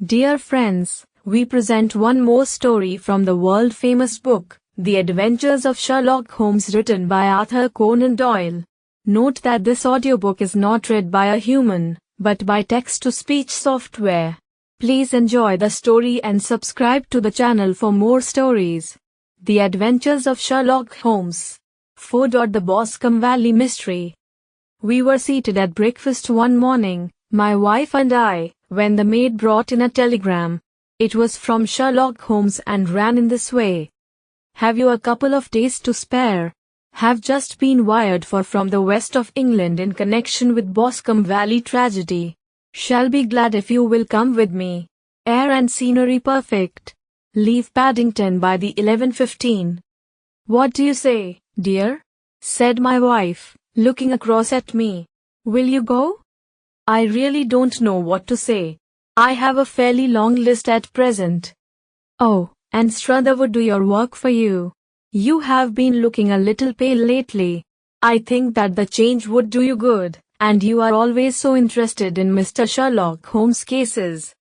Dear friends, we present one more story from the world-famous book, The Adventures of Sherlock Holmes, written by Arthur Conan Doyle. Note that this audiobook is not read by a human, but by text-to-speech software. Please enjoy the story and subscribe to the channel for more stories. The Adventures of Sherlock Holmes. 4. The Boscombe Valley Mystery. We were seated at breakfast one morning, my wife and I, when the maid brought in a telegram. It was from Sherlock Holmes and ran in this way. Have you a couple of days to spare? Have just been wired for from the west of England in connection with Boscombe Valley tragedy. Shall be glad if you will come with me. Air and scenery perfect. Leave Paddington by the 11:15. What do you say, dear? Said my wife, looking across at me. Will you go? I really don't know what to say. I have a fairly long list at present. Oh, and Struther would do your work for you. You have been looking a little pale lately. I think that the change would do you good, and you are always so interested in Mr. Sherlock Holmes' cases.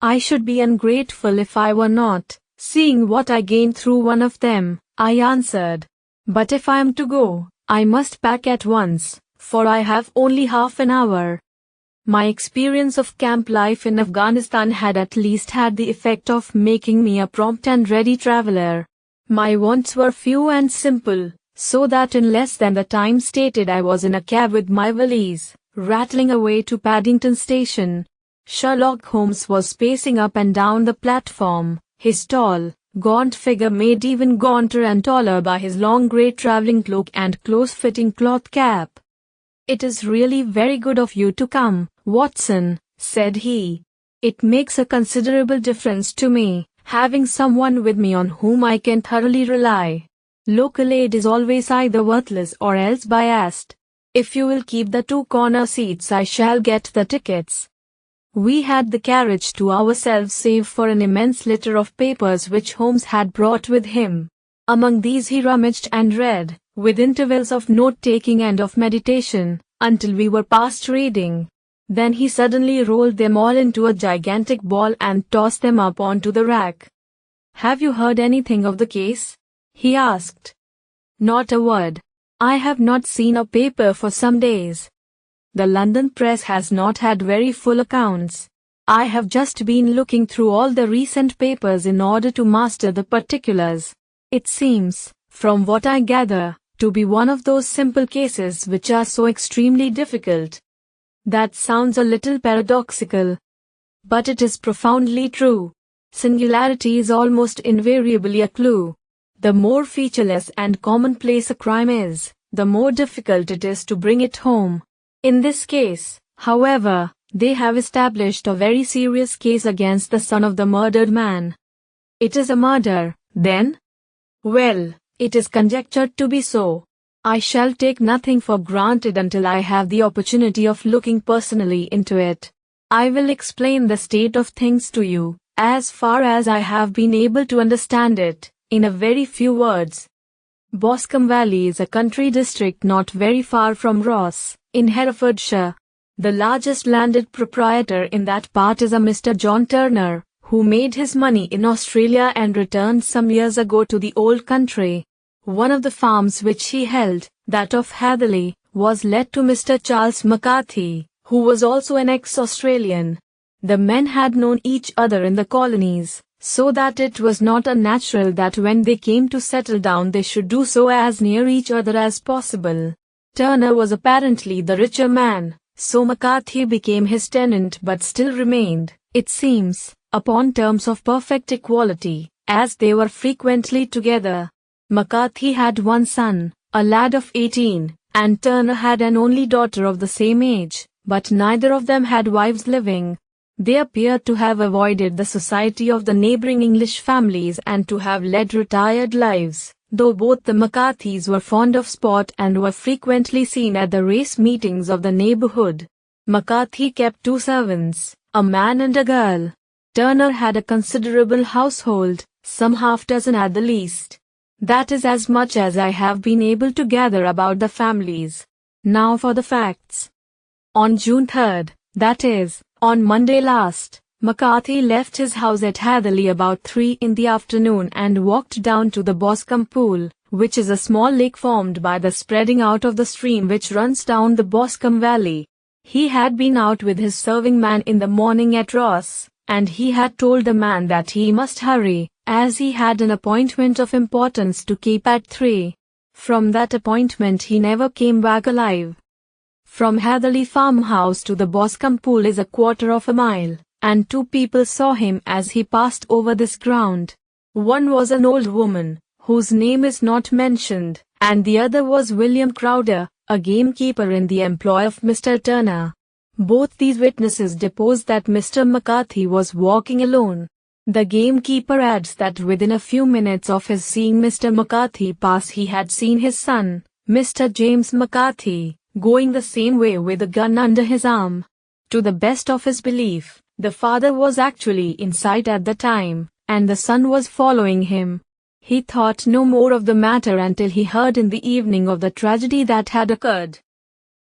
I should be ungrateful if I were not, seeing what I gained through one of them, I answered. But if I am to go, I must pack at once, for I have only half an hour. My experience of camp life in Afghanistan had at least had the effect of making me a prompt and ready traveler. My wants were few and simple, so that in less than the time stated I was in a cab with my valise, rattling away to Paddington Station. Sherlock Holmes was pacing up and down the platform, his tall, gaunt figure made even gaunter and taller by his long grey travelling cloak and close-fitting cloth cap. "It is really very good of you to come, Watson," said he. "It makes a considerable difference to me, having someone with me on whom I can thoroughly rely. Local aid is always either worthless or else biased. If you will keep the two corner seats, I shall get the tickets." We had the carriage to ourselves save for an immense litter of papers which Holmes had brought with him. Among these he rummaged and read, with intervals of note-taking and of meditation, until we were past reading. Then he suddenly rolled them all into a gigantic ball and tossed them up onto the rack. "Have you heard anything of the case?" he asked. "Not a word. I have not seen a paper for some days. The London press has not had very full accounts. I have just been looking through all the recent papers in order to master the particulars. It seems, from what I gather, to be one of those simple cases which are so extremely difficult." That sounds a little paradoxical, but it is profoundly true. Singularity is almost invariably a clue. The more featureless and commonplace a crime is, the more difficult it is to bring it home. In this case, however, they have established a very serious case against the son of the murdered man. It is a murder, then? Well, it is conjectured to be so. I shall take nothing for granted until I have the opportunity of looking personally into it. I will explain the state of things to you, as far as I have been able to understand it, in a very few words. Boscombe Valley is a country district not very far from Ross, in Herefordshire. The largest landed proprietor in that part is a Mr. John Turner, who made his money in Australia and returned some years ago to the old country. One of the farms which he held, that of Hatherley, was let to Mr. Charles McCarthy, who was also an ex-Australian. The men had known each other in the colonies, so that it was not unnatural that when they came to settle down they should do so as near each other as possible. Turner was apparently the richer man, so McCarthy became his tenant but still remained, it seems, upon terms of perfect equality, as they were frequently together. McCarthy had one son, a lad of 18, and Turner had an only daughter of the same age, but neither of them had wives living. They appeared to have avoided the society of the neighboring English families and to have led retired lives, though both the McCarthys were fond of sport and were frequently seen at the race meetings of the neighborhood. McCarthy kept two servants, a man and a girl. Turner had a considerable household, some half-dozen at the least. That is as much as I have been able to gather about the families. Now for the facts. On June 3rd, that is, on Monday last, McCarthy left his house at Hatherley about 3 in the afternoon and walked down to the Boscombe Pool, which is a small lake formed by the spreading out of the stream which runs down the Boscombe Valley. He had been out with his serving man in the morning at Ross, and he had told the man that he must hurry, as he had an appointment of importance to keep at 3. From that appointment he never came back alive. From Hatherley farmhouse to the Boscombe Pool is a quarter of a mile, and 2 people saw him as he passed over this ground. One was an old woman, whose name is not mentioned, and the other was William Crowder, a gamekeeper in the employ of Mr. Turner. Both these witnesses deposed that Mr. McCarthy was walking alone. The gamekeeper adds that within a few minutes of his seeing Mr. McCarthy pass he had seen his son, Mr. James McCarthy, going the same way with a gun under his arm. To the best of his belief, the father was actually in sight at the time, and the son was following him. He thought no more of the matter until he heard in the evening of the tragedy that had occurred.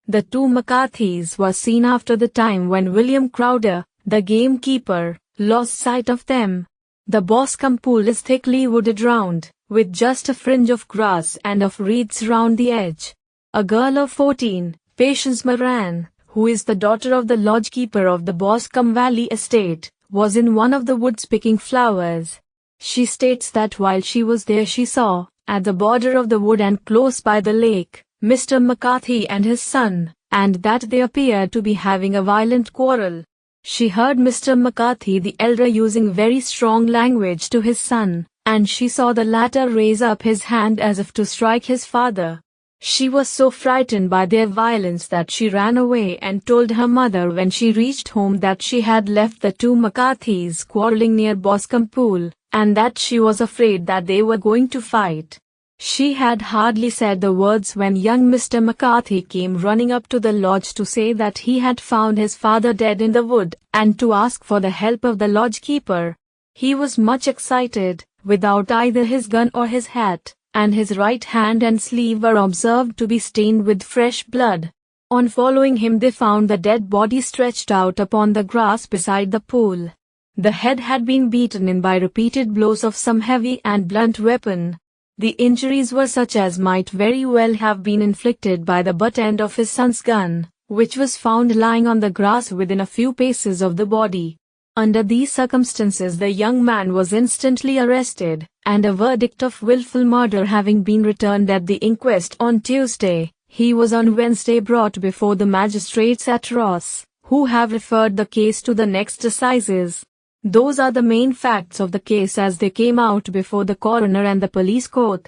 The 2 McCarthys were seen after the time when William Crowder, the gamekeeper, lost sight of them. The Boscombe Pool is thickly wooded round, with just a fringe of grass and of reeds round the edge. A girl of 14, Patience Moran, who is the daughter of the lodgekeeper of the Boscombe Valley estate, was in one of the woods picking flowers. She states that while she was there she saw, at the border of the wood and close by the lake, Mr. McCarthy and his son, and that they appeared to be having a violent quarrel. She heard Mr. McCarthy the elder using very strong language to his son, and she saw the latter raise up his hand as if to strike his father. She was so frightened by their violence that she ran away and told her mother when she reached home that she had left the 2 McCarthys quarreling near Boscombe Pool, and that she was afraid that they were going to fight. She had hardly said the words when young Mr. McCarthy came running up to the lodge to say that he had found his father dead in the wood, and to ask for the help of the lodgekeeper. He was much excited, without either his gun or his hat, and his right hand and sleeve were observed to be stained with fresh blood. On following him they found the dead body stretched out upon the grass beside the pool. The head had been beaten in by repeated blows of some heavy and blunt weapon. The injuries were such as might very well have been inflicted by the butt end of his son's gun, which was found lying on the grass within a few paces of the body. Under these circumstances the young man was instantly arrested, and a verdict of wilful murder having been returned at the inquest on Tuesday, he was on Wednesday brought before the magistrates at Ross, who have referred the case to the next assizes. Those are the main facts of the case as they came out before the coroner and the police court.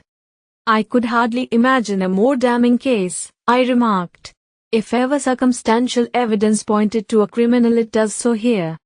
I could hardly imagine a more damning case, I remarked. If ever circumstantial evidence pointed to a criminal it does so here.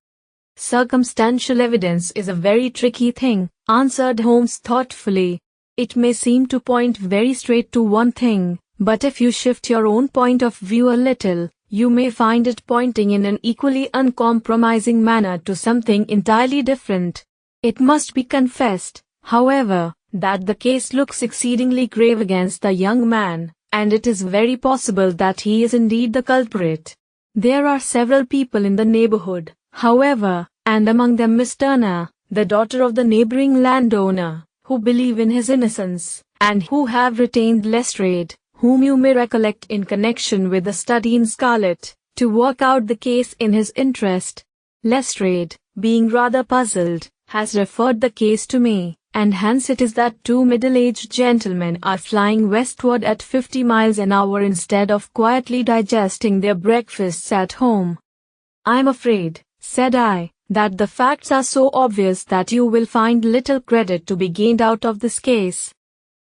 Circumstantial evidence is a very tricky thing, answered Holmes thoughtfully. It may seem to point very straight to one thing, but if you shift your own point of view a little, you may find it pointing in an equally uncompromising manner to something entirely different. It must be confessed, however, that the case looks exceedingly grave against the young man, and it is very possible that he is indeed the culprit. There are several people in the neighborhood, however, and among them Miss Turner, the daughter of the neighboring landowner, who believe in his innocence, and who have retained Lestrade, whom you may recollect in connection with the study in scarlet, to work out the case in his interest. Lestrade, being rather puzzled, has referred the case to me, and hence it is that 2 middle-aged gentlemen are flying westward at 50 miles an hour instead of quietly digesting their breakfasts at home. I'm afraid, said I, that the facts are so obvious that you will find little credit to be gained out of this case.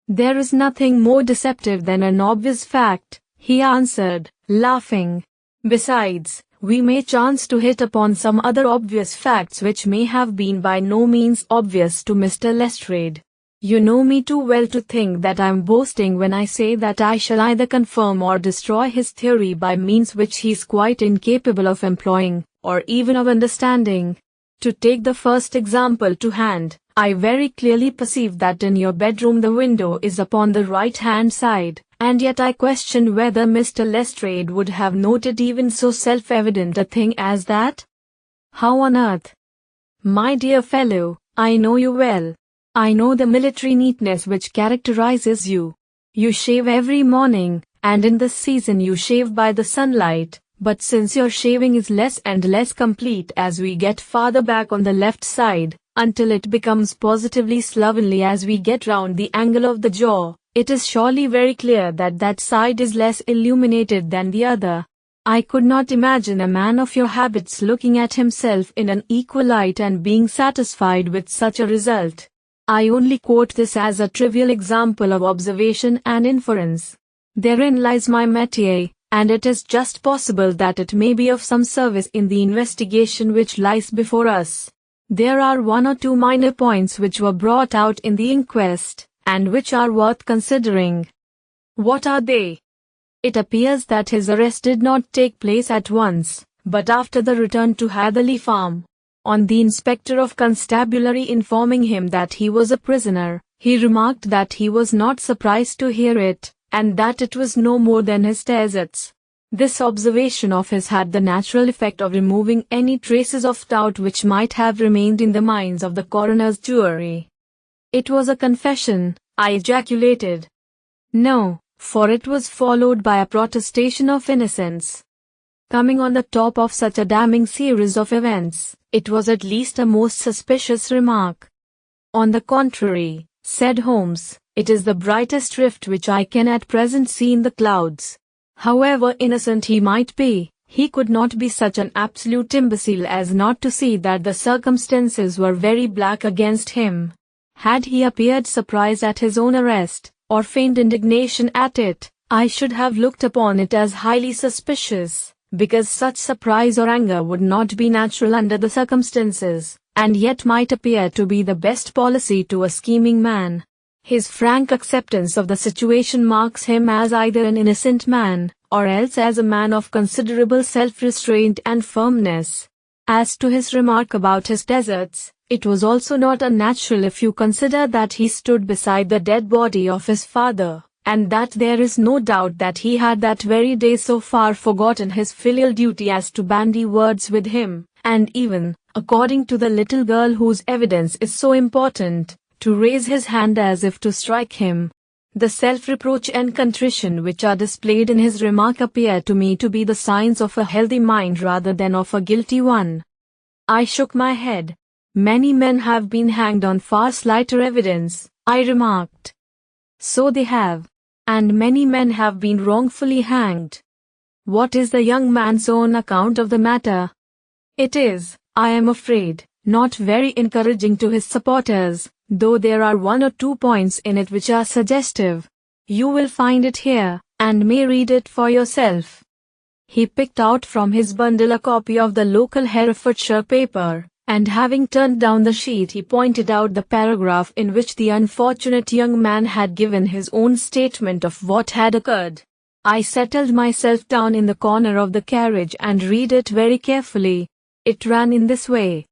There is nothing more deceptive than an obvious fact, he answered, laughing. Besides, we may chance to hit upon some other obvious facts which may have been by no means obvious to Mr. Lestrade. You know me too well to think that I am boasting when I say that I shall either confirm or destroy his theory by means which he is quite incapable of employing, or even of understanding. To take the first example to hand, I very clearly perceive that in your bedroom the window is upon the right-hand side, and yet I question whether Mr. Lestrade would have noted even so self-evident a thing as that. How on earth, My dear fellow, I know you well. I know the military neatness which characterizes you. You shave every morning, and in this season you shave by the sunlight, but since your shaving is less and less complete as we get farther back on the left side, until it becomes positively slovenly as we get round the angle of the jaw, it is surely very clear that that side is less illuminated than the other. I could not imagine a man of your habits looking at himself in an equal light and being satisfied with such a result. I only quote this as a trivial example of observation and inference. Therein lies my métier, and it is just possible that it may be of some service in the investigation which lies before us. There are one or two minor points which were brought out in the inquest, and which are worth considering. What are they? It appears that his arrest did not take place at once, but after the return to Hatherley Farm. On the inspector of constabulary informing him that he was a prisoner, he remarked that he was not surprised to hear it, and that it was no more than his deserts. This observation of his had the natural effect of removing any traces of doubt which might have remained in the minds of the coroner's jury. It was a confession, I ejaculated. No, for it was followed by a protestation of innocence. Coming on the top of such a damning series of events, it was at least a most suspicious remark. On the contrary, said Holmes, it is the brightest rift which I can at present see in the clouds. However innocent he might be, he could not be such an absolute imbecile as not to see that the circumstances were very black against him. Had he appeared surprised at his own arrest, or feigned indignation at it, I should have looked upon it as highly suspicious, because such surprise or anger would not be natural under the circumstances, and yet might appear to be the best policy to a scheming man. His frank acceptance of the situation marks him as either an innocent man, or else as a man of considerable self-restraint and firmness. As to his remark about his deserts, it was also not unnatural if you consider that he stood beside the dead body of his father, and that there is no doubt that he had that very day so far forgotten his filial duty as to bandy words with him, and even, according to the little girl whose evidence is so important, to raise his hand as if to strike him. The self-reproach and contrition which are displayed in his remark appear to me to be the signs of a healthy mind rather than of a guilty one. I shook my head. Many men have been hanged on far slighter evidence, I remarked. So they have. And many men have been wrongfully hanged. What is the young man's own account of the matter? It is, I am afraid, not very encouraging to his supporters, though there are one or two points in it which are suggestive. You will find it here, and may read it for yourself. He picked out from his bundle a copy of the local Herefordshire paper, and having turned down the sheet he pointed out the paragraph in which the unfortunate young man had given his own statement of what had occurred. I settled myself down in the corner of the carriage and read it very carefully. It ran in this way.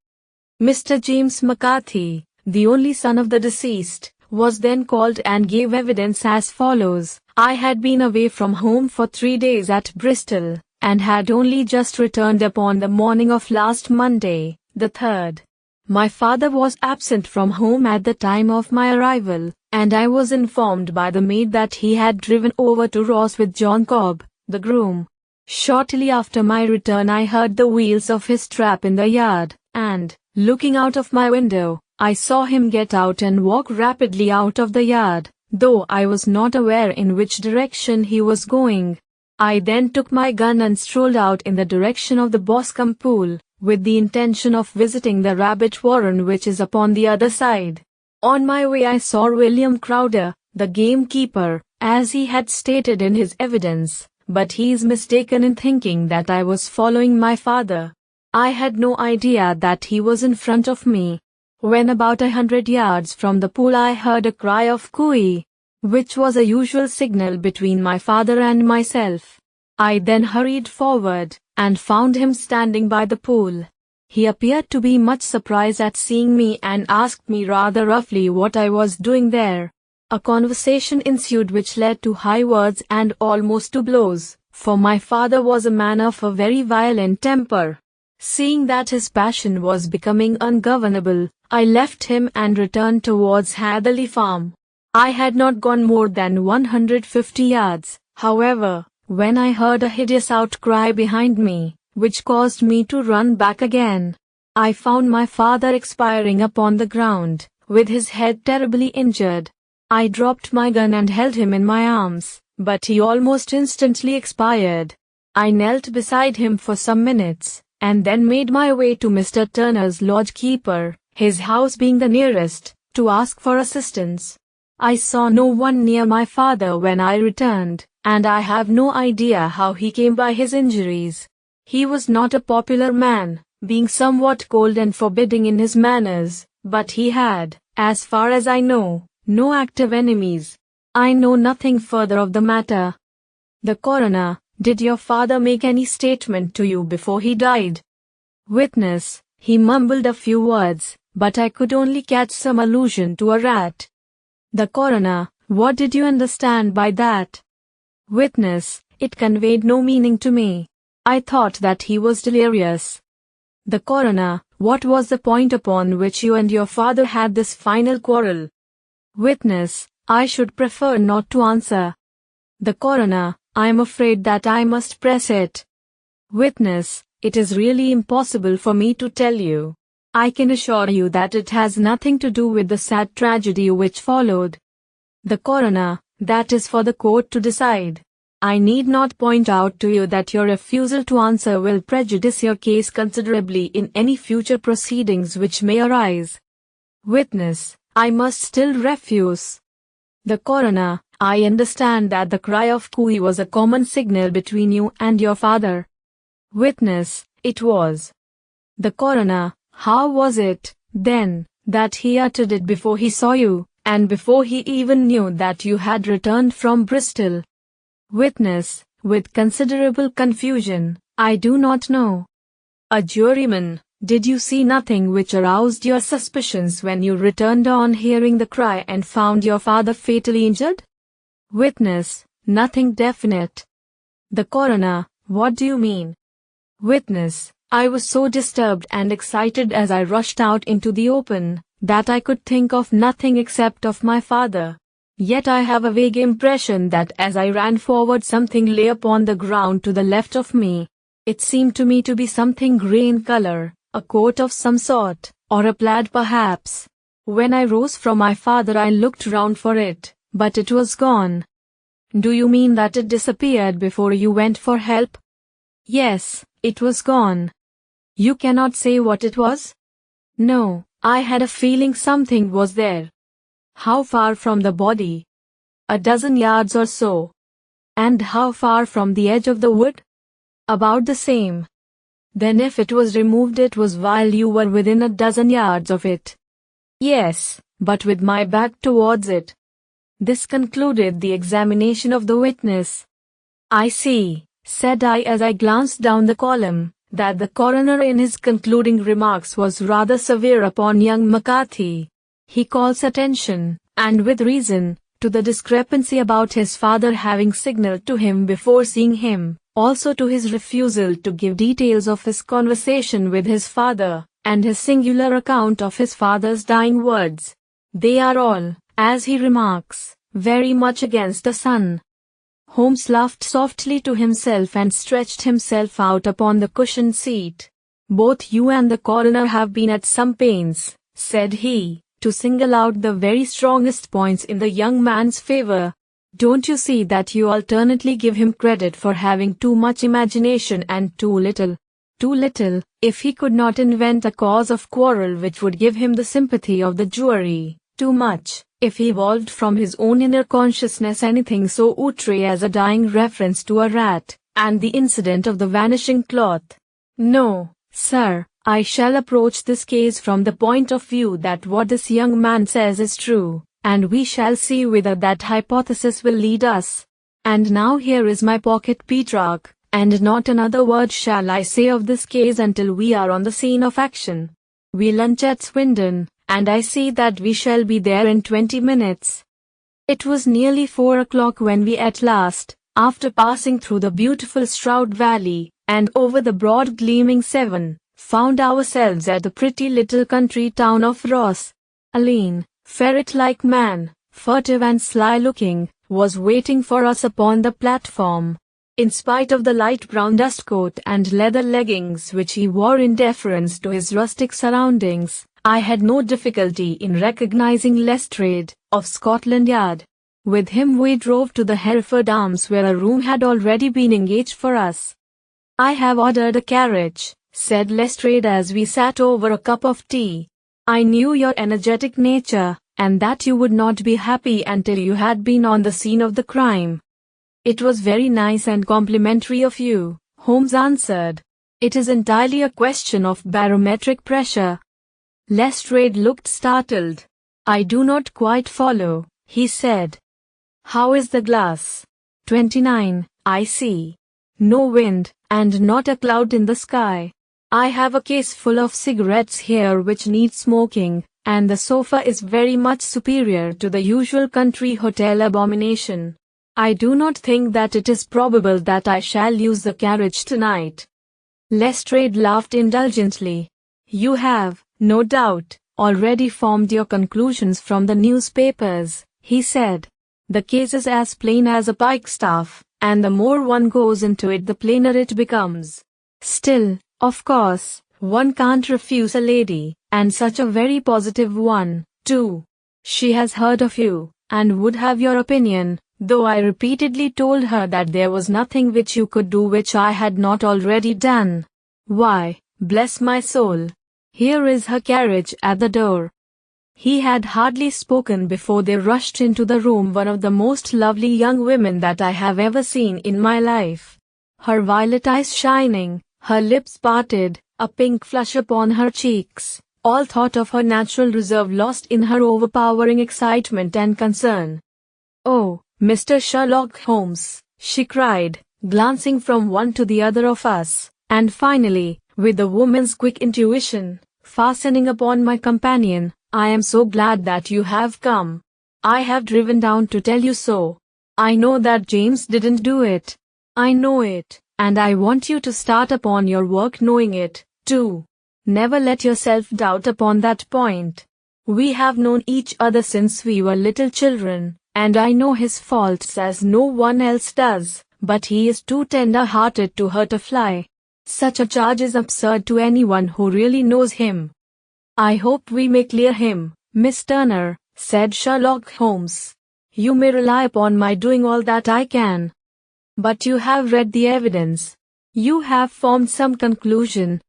Mr. James McCarthy, the only son of the deceased, was then called and gave evidence as follows. I had been away from home for 3 days at Bristol, and had only just returned upon the morning of last Monday, the 3rd. My father was absent from home at the time of my arrival, and I was informed by the maid that he had driven over to Ross with John Cobb, the groom. Shortly after my return I heard the wheels of his trap in the yard, and, looking out of my window, I saw him get out and walk rapidly out of the yard, though I was not aware in which direction he was going. I then took my gun and strolled out in the direction of the Boscombe pool, with the intention of visiting the rabbit warren which is upon the other side. On my way I saw William Crowder, the gamekeeper, as he had stated in his evidence, but he is mistaken in thinking that I was following my father. I had no idea that he was in front of me. When about 100 yards from the pool I heard a cry of "Cooey," which was a usual signal between my father and myself. I then hurried forward, and found him standing by the pool. He appeared to be much surprised at seeing me and asked me rather roughly what I was doing there. A conversation ensued which led to high words and almost to blows, for my father was a man of a very violent temper. Seeing that his passion was becoming ungovernable, I left him and returned towards Hatherley Farm. I had not gone more than 150 yards, however, when I heard a hideous outcry behind me, which caused me to run back again. I found my father expiring upon the ground, with his head terribly injured. I dropped my gun and held him in my arms, but he almost instantly expired. I knelt beside him for some minutes, and then made my way to Mr. Turner's lodge keeper, his house being the nearest, to ask for assistance. I saw no one near my father when I returned, and I have no idea how he came by his injuries. He was not a popular man, being somewhat cold and forbidding in his manners, but he had, as far as I know, no active enemies. I know nothing further of the matter. The coroner: did your father make any statement to you before he died? Witness: he mumbled a few words, but I could only catch some allusion to a rat. The coroner: what did you understand by that? Witness: it conveyed no meaning to me. I thought that he was delirious. The coroner: what was the point upon which you and your father had this final quarrel? Witness: I should prefer not to answer. The coroner: I am afraid that I must press it. Witness: it is really impossible for me to tell you. I can assure you that it has nothing to do with the sad tragedy which followed. The coroner: that is for the court to decide. I need not point out to you that your refusal to answer will prejudice your case considerably in any future proceedings which may arise. Witness: I must still refuse. The coroner: I understand that the cry of cooey was a common signal between you and your father. Witness: it was. The coroner: how was it, then, that he uttered it before he saw you, and before he even knew that you had returned from Bristol? Witness: with considerable confusion, I do not know. A juryman: did you see nothing which aroused your suspicions when you returned on hearing the cry and found your father fatally injured? Witness: nothing definite. The coroner: what do you mean? Witness: I was so disturbed and excited as I rushed out into the open, that I could think of nothing except of my father. Yet I have a vague impression that as I ran forward something lay upon the ground to the left of me. It seemed to me to be something grey in color, a coat of some sort, or a plaid perhaps. When I rose from my father I looked round for it, but it was gone. Do you mean that it disappeared before you went for help? Yes, it was gone. You cannot say what it was? No, I had a feeling something was there. How far from the body? 12 yards or so. And how far from the edge of the wood? About the same. Then if it was removed it was while you were within 12 yards of it. Yes, but with my back towards it. This concluded the examination of the witness. I see, said I as I glanced down the column, that the coroner in his concluding remarks was rather severe upon young McCarthy. He calls attention, and with reason, to the discrepancy about his father having signaled to him before seeing him, also to his refusal to give details of his conversation with his father, and his singular account of his father's dying words. They are all, as he remarks, very much against the son. Holmes laughed softly to himself and stretched himself out upon the cushioned seat. Both you and the coroner have been at some pains, said he, to single out the very strongest points in the young man's favor. Don't you see that you alternately give him credit for having too much imagination and too little? Too little, if he could not invent a cause of quarrel which would give him the sympathy of the jury. Too much, if he evolved from his own inner consciousness anything so outre as a dying reference to a rat, and the incident of the vanishing cloth. No, sir, I shall approach this case from the point of view that what this young man says is true, and we shall see whither that hypothesis will lead us. And now here is my pocket Petrarch, and not another word shall I say of this case until we are on the scene of action. We lunch at Swindon, and I see that we shall be there in 20 minutes. It was nearly 4 o'clock when we at last, after passing through the beautiful Stroud Valley, and over the broad gleaming Severn, found ourselves at the pretty little country town of Ross. A lean, ferret-like man, furtive and sly-looking, was waiting for us upon the platform. In spite of the light brown dust coat and leather leggings which he wore in deference to his rustic surroundings, I had no difficulty in recognizing Lestrade, of Scotland Yard. With him we drove to the Hereford Arms where a room had already been engaged for us. "I have ordered a carriage," said Lestrade as we sat over a cup of tea. "I knew your energetic nature, and that you would not be happy until you had been on the scene of the crime." "It was very nice and complimentary of you," Holmes answered. "It is entirely a question of barometric pressure." Lestrade looked startled. "I do not quite follow," he said. "How is the glass?" 29, I see. No wind, and not a cloud in the sky. I have a case full of cigarettes here which need smoking, and the sofa is very much superior to the usual country hotel abomination. I do not think that it is probable that I shall use the carriage tonight." Lestrade laughed indulgently. "You have, no doubt, already formed your conclusions from the newspapers," he said. "The case is as plain as a pikestaff, and the more one goes into it the plainer it becomes. Still, of course, one can't refuse a lady, and such a very positive one, too. She has heard of you, and would have your opinion, though I repeatedly told her that there was nothing which you could do which I had not already done. Why, bless my soul, here is her carriage at the door." He had hardly spoken before there rushed into the room one of the most lovely young women that I have ever seen in my life. Her violet eyes shining, her lips parted, a pink flush upon her cheeks, all thought of her natural reserve lost in her overpowering excitement and concern. "Oh, Mr. Sherlock Holmes," she cried, glancing from one to the other of us, and finally, with a woman's quick intuition, fastening upon my companion, "I am so glad that you have come. I have driven down to tell you so. I know that James didn't do it. I know it, and I want you to start upon your work knowing it, too. Never let yourself doubt upon that point. We have known each other since we were little children, and I know his faults as no one else does, but he is too tender-hearted to hurt a fly. Such a charge is absurd to anyone who really knows him." "I hope we may clear him, Miss Turner," said Sherlock Holmes. "You may rely upon my doing all that I can." "But you have read the evidence. You have formed some conclusion.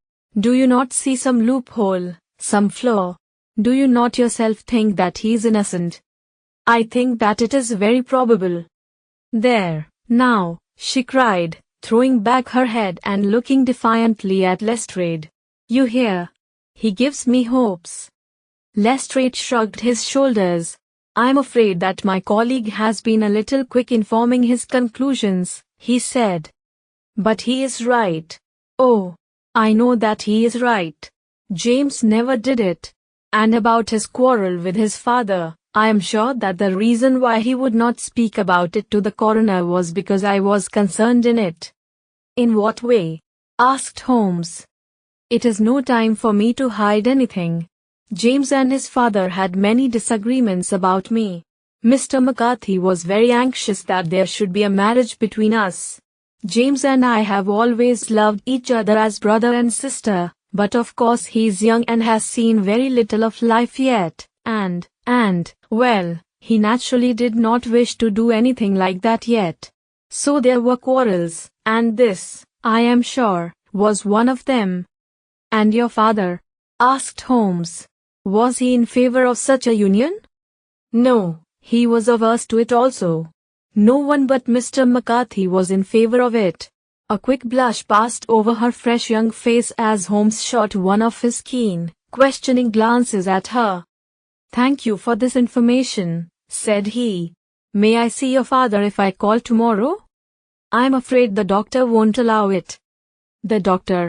Do you not see some loophole, some flaw? Do you not yourself think that he is innocent?" "I think that it is very probable." "There, now," she cried, throwing back her head and looking defiantly at Lestrade. "You hear? He gives me hopes." Lestrade shrugged his shoulders. "I'm afraid that my colleague has been a little quick in forming his conclusions," he said. "But he is right. Oh, I know that he is right. James never did it. And about his quarrel with his father, I am sure that the reason why he would not speak about it to the coroner was because I was concerned in it." "In what way?" asked Holmes. "It is no time for me to hide anything. James and his father had many disagreements about me. Mr. McCarthy was very anxious that there should be a marriage between us. James and I have always loved each other as brother and sister, but of course he is young and has seen very little of life yet, and, well, he naturally did not wish to do anything like that yet. So there were quarrels, and this, I am sure, was one of them." "And your father?" asked Holmes. "Was he in favor of such a union?" "No, he was averse to it also. No one but Mr. McCarthy was in favor of it." A quick blush passed over her fresh young face as Holmes shot one of his keen, questioning glances at her. "Thank you for this information," said he. "May I see your father if I call tomorrow?" "I'm afraid the doctor won't allow it." "The doctor?"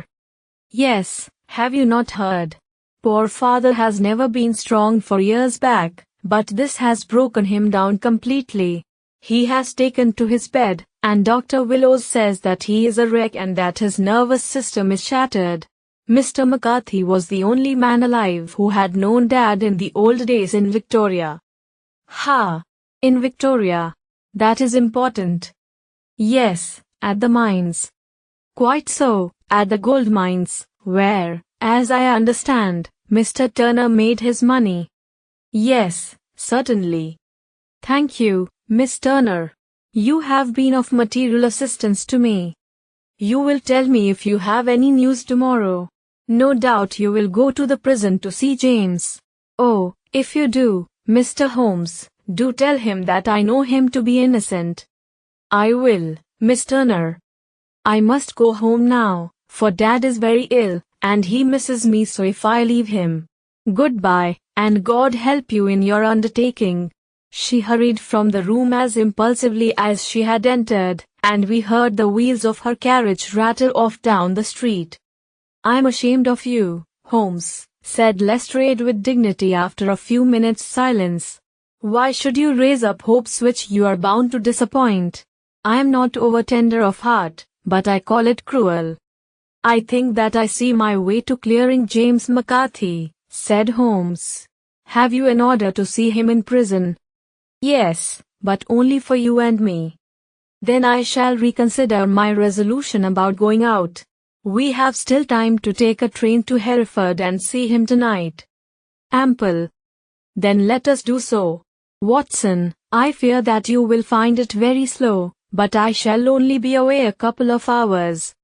"Yes, have you not heard? Poor father has never been strong for years back, but this has broken him down completely. He has taken to his bed, and Dr. Willows says that he is a wreck and that his nervous system is shattered. Mr. McCarthy was the only man alive who had known Dad in the old days in Victoria. Ha! In Victoria. That is important. Yes, at the mines. Quite so, at the gold mines, where, as I understand, Mr. Turner made his money. Yes, certainly. Thank you, Miss Turner. You have been of material assistance to me. You will tell me if you have any news tomorrow. No doubt you will go to the prison to see James. Oh, if you do, Mr. Holmes, do tell him that I know him to be innocent. I will, Miss Turner. I must go home now, for Dad is very ill, and he misses me, so if I leave him. Goodbye, and God help you in your undertaking. She hurried from the room as impulsively as she had entered, and we heard the wheels of her carriage rattle off down the street. I'm ashamed of you, Holmes, said Lestrade with dignity after a few minutes' silence. Why should you raise up hopes which you are bound to disappoint? I am not over-tender of heart, but I call it cruel. I think that I see my way to clearing James McCarthy, said Holmes. Have you an order to see him in prison? Yes, but only for you and me. Then I shall reconsider my resolution about going out. We have still time to take a train to Hereford and see him tonight. Ample. Then let us do so. Watson, I fear that you will find it very slow, but I shall only be away a couple of hours.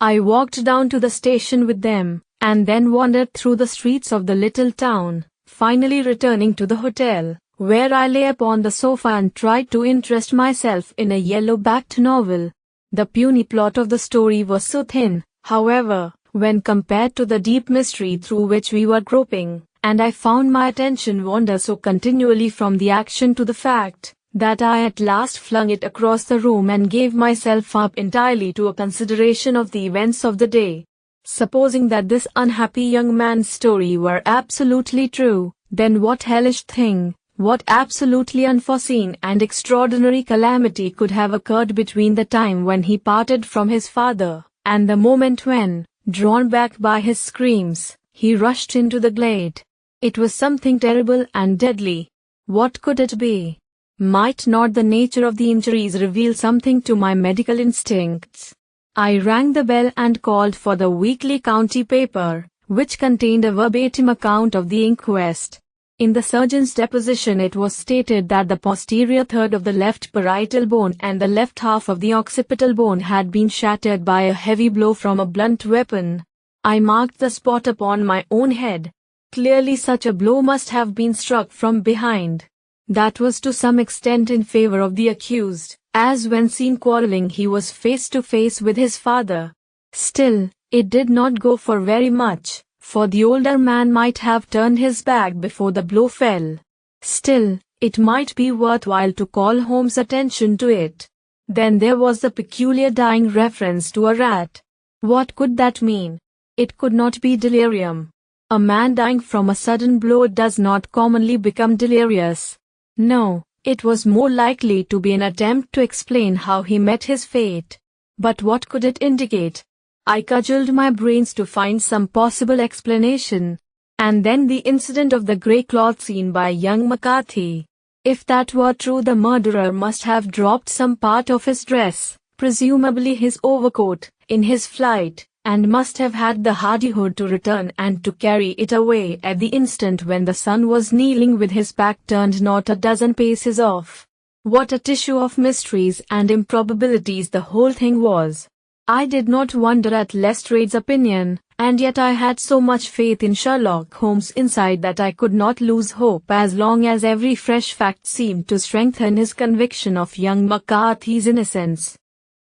I walked down to the station with them, and then wandered through the streets of the little town, finally returning to the hotel, where I lay upon the sofa and tried to interest myself in a yellow-backed novel. The puny plot of the story was so thin, however, when compared to the deep mystery through which we were groping, and I found my attention wander so continually from the action to the fact, that I at last flung it across the room and gave myself up entirely to a consideration of the events of the day. Supposing that this unhappy young man's story were absolutely true, then what hellish thing, what absolutely unforeseen and extraordinary calamity could have occurred between the time when he parted from his father, and the moment when, drawn back by his screams, he rushed into the glade? It was something terrible and deadly. What could it be? Might not the nature of the injuries reveal something to my medical instincts? I rang the bell and called for the weekly county paper, which contained a verbatim account of the inquest. In the surgeon's deposition it was stated that the posterior third of the left parietal bone and the left half of the occipital bone had been shattered by a heavy blow from a blunt weapon. I marked the spot upon my own head. Clearly such a blow must have been struck from behind. That was to some extent in favor of the accused, as when seen quarreling he was face to face with his father. Still, it did not go for very much, for the older man might have turned his back before the blow fell. Still, it might be worthwhile to call Holmes' attention to it. Then there was the peculiar dying reference to a rat. What could that mean? It could not be delirium. A man dying from a sudden blow does not commonly become delirious. No, it was more likely to be an attempt to explain how he met his fate. But what could it indicate? I cudgelled my brains to find some possible explanation. And then the incident of the grey cloth seen by young McCarthy. If that were true, the murderer must have dropped some part of his dress, presumably his overcoat, in his flight, and must have had the hardihood to return and to carry it away at the instant when the son was kneeling with his back turned not a dozen paces off. What a tissue of mysteries and improbabilities the whole thing was! I did not wonder at Lestrade's opinion, and yet I had so much faith in Sherlock Holmes' insight that I could not lose hope as long as every fresh fact seemed to strengthen his conviction of young McCarthy's innocence.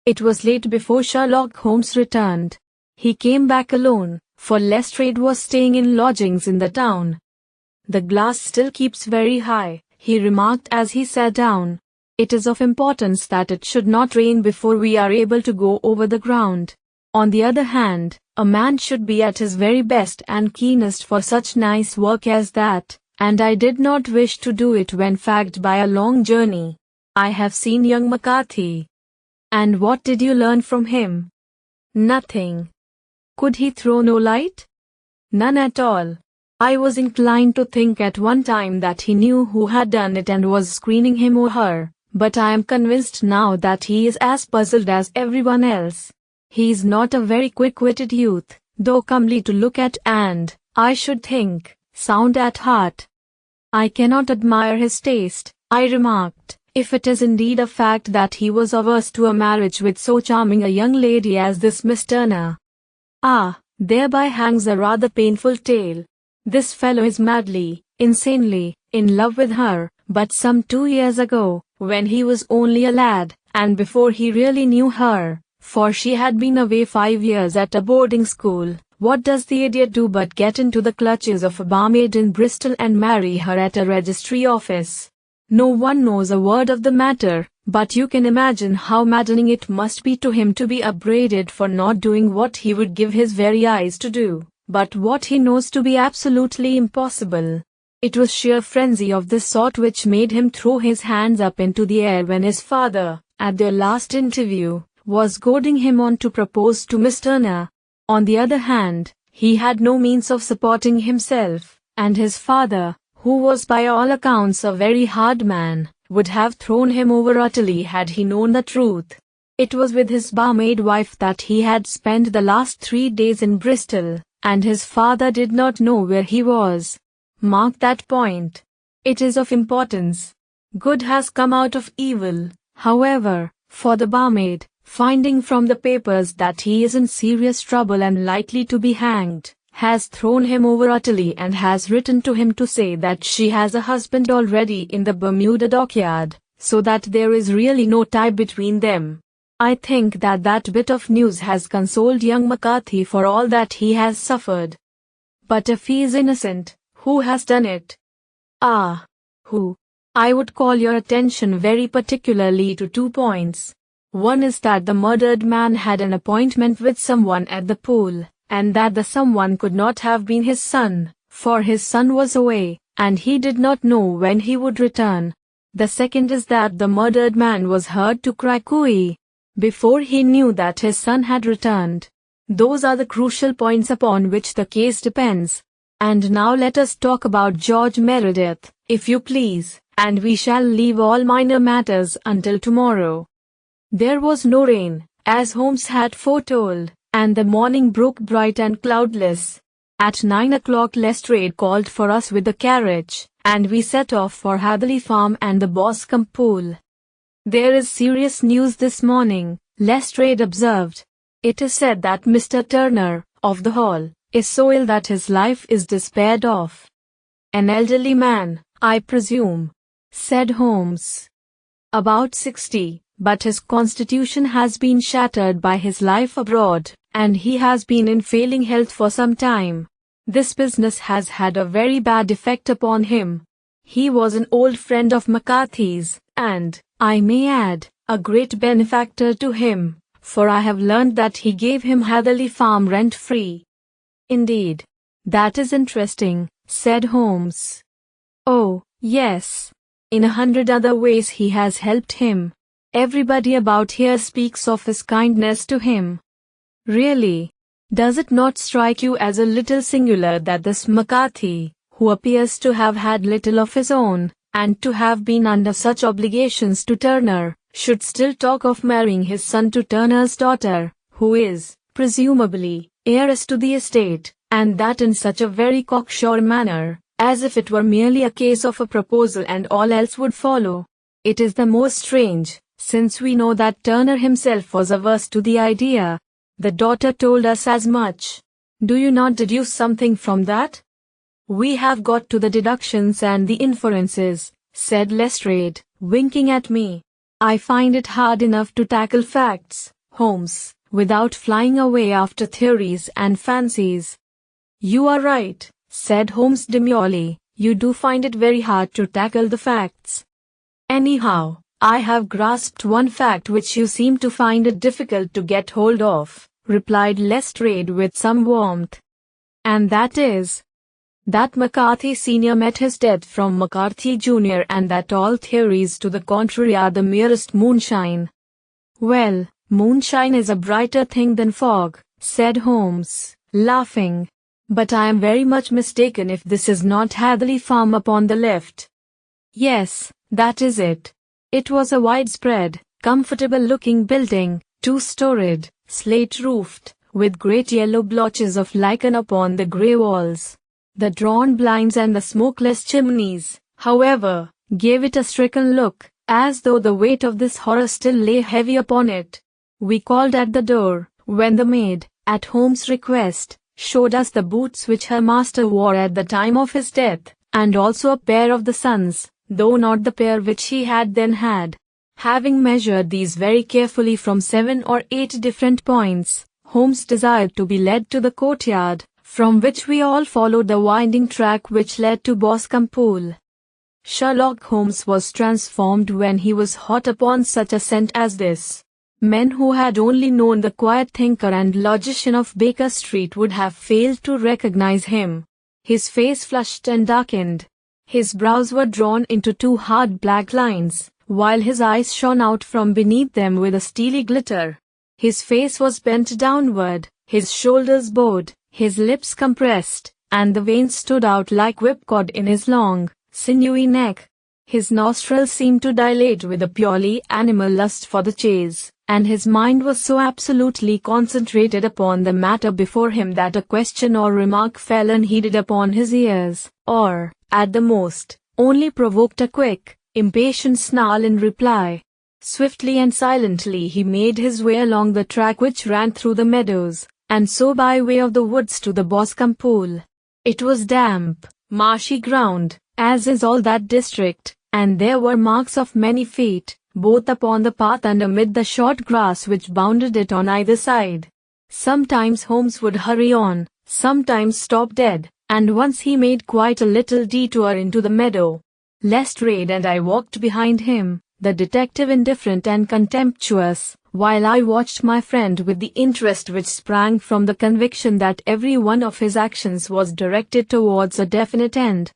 It was late before Sherlock Holmes returned. He came back alone, for Lestrade was staying in lodgings in the town. "The glass still keeps very high," he remarked as he sat down. "It is of importance that it should not rain before we are able to go over the ground. On the other hand, a man should be at his very best and keenest for such nice work as that, and I did not wish to do it when fagged by a long journey. I have seen young McCarthy." "And what did you learn from him?" "Nothing." Could he throw no light? None at all. I was inclined to think at one time that he knew who had done it and was screening him or her, but I am convinced now that he is as puzzled as everyone else. He is not a very quick-witted youth, though comely to look at and, I should think, sound at heart. I cannot admire his taste, I remarked, if it is indeed a fact that he was averse to a marriage with so charming a young lady as this Miss Turner. Ah, thereby hangs a rather painful tale. This fellow is madly, insanely, in love with her, but some 2 years ago, when he was only a lad, and before he really knew her, for she had been away 5 years at a boarding school, what does the idiot do but get into the clutches of a barmaid in Bristol and marry her at a registry office? No one knows a word of the matter, but you can imagine how maddening it must be to him to be upbraided for not doing what he would give his very eyes to do, but what he knows to be absolutely impossible. It was sheer frenzy of this sort which made him throw his hands up into the air when his father, at their last interview, was goading him on to propose to Miss Turner. On the other hand, he had no means of supporting himself, and his father, who was by all accounts a very hard man, would have thrown him over utterly had he known the truth. It was with his barmaid wife that he had spent the last 3 days in Bristol, and his father did not know where he was. Mark that point. It is of importance. Good has come out of evil, however, for the barmaid, finding from the papers that he is in serious trouble and likely to be hanged, has thrown him over utterly and has written to him to say that she has a husband already in the Bermuda dockyard, so that there is really no tie between them. I think that that bit of news has consoled young McCarthy for all that he has suffered. But if he is innocent, who has done it? Ah, who? I would call your attention very particularly to 2 points. One is that the murdered man had an appointment with someone at the pool, and that the someone could not have been his son, for his son was away, and he did not know when he would return. The second is that the murdered man was heard to cry "Cooey" before he knew that his son had returned. Those are the crucial points upon which the case depends. And now let us talk about George Meredith, if you please, and we shall leave all minor matters until tomorrow. There was no rain, as Holmes had foretold, and the morning broke bright and cloudless. At 9 o'clock Lestrade called for us with the carriage, and we set off for Hatherley Farm and the Boscombe pool. "There is serious news this morning," Lestrade observed. "It is said that Mr. Turner, of the Hall, is so ill that his life is despaired of." "An elderly man, I presume," said Holmes. "About 60, but his constitution has been shattered by his life abroad, and he has been in failing health for some time. This business has had a very bad effect upon him. He was an old friend of McCarthy's, and, I may add, a great benefactor to him, for I have learned that he gave him Hatherley Farm rent-free." "Indeed. That is interesting," said Holmes. "Oh, yes. In 100 other ways he has helped him. Everybody about here speaks of his kindness to him." "Really? Does it not strike you as a little singular that this McCarthy, who appears to have had little of his own, and to have been under such obligations to Turner, should still talk of marrying his son to Turner's daughter, who is, presumably, heiress to the estate, and that in such a very cocksure manner, as if it were merely a case of a proposal and all else would follow? It is the more strange, since we know that Turner himself was averse to the idea. The daughter told us as much. Do you not deduce something from that?" "We have got to the deductions and the inferences," said Lestrade, winking at me. "I find it hard enough to tackle facts, Holmes, without flying away after theories and fancies." "You are right," said Holmes demurely, "you do find it very hard to tackle the facts." "Anyhow, I have grasped one fact which you seem to find it difficult to get hold of," replied Lestrade with some warmth. "And that is, that McCarthy Sr. met his death from McCarthy Jr. and that all theories to the contrary are the merest moonshine." "Well, moonshine is a brighter thing than fog," said Holmes, laughing. "But I am very much mistaken if this is not Hatherley Farm upon the left." "Yes, that is it." It was a widespread, comfortable-looking building, two-storied, slate-roofed, with great yellow blotches of lichen upon the grey walls. The drawn blinds and the smokeless chimneys, however, gave it a stricken look, as though the weight of this horror still lay heavy upon it. We called at the door, when the maid, at Holmes' request, showed us the boots which her master wore at the time of his death, and also a pair of the son's, though not the pair which he had then had. Having measured these very carefully from 7 or 8 different points, Holmes desired to be led to the courtyard, from which we all followed the winding track which led to Boscombe Pool. Sherlock Holmes was transformed when he was hot upon such a scent as this. Men who had only known the quiet thinker and logician of Baker Street would have failed to recognize him. His face flushed and darkened. His brows were drawn into 2 hard black lines, while his eyes shone out from beneath them with a steely glitter. His face was bent downward, his shoulders bowed, his lips compressed, and the veins stood out like whipcord in his long, sinewy neck. His nostrils seemed to dilate with a purely animal lust for the chase, and his mind was so absolutely concentrated upon the matter before him that a question or remark fell unheeded upon his ears, or, at the most, only provoked a quick, impatient snarl in reply. Swiftly and silently he made his way along the track which ran through the meadows, and so by way of the woods to the Boscombe Pool. It was damp, marshy ground, as is all that district, and there were marks of many feet, both upon the path and amid the short grass which bounded it on either side. Sometimes Holmes would hurry on, sometimes stop dead, and once he made quite a little detour into the meadow. Lestrade and I walked behind him, the detective indifferent and contemptuous, while I watched my friend with the interest which sprang from the conviction that every one of his actions was directed towards a definite end.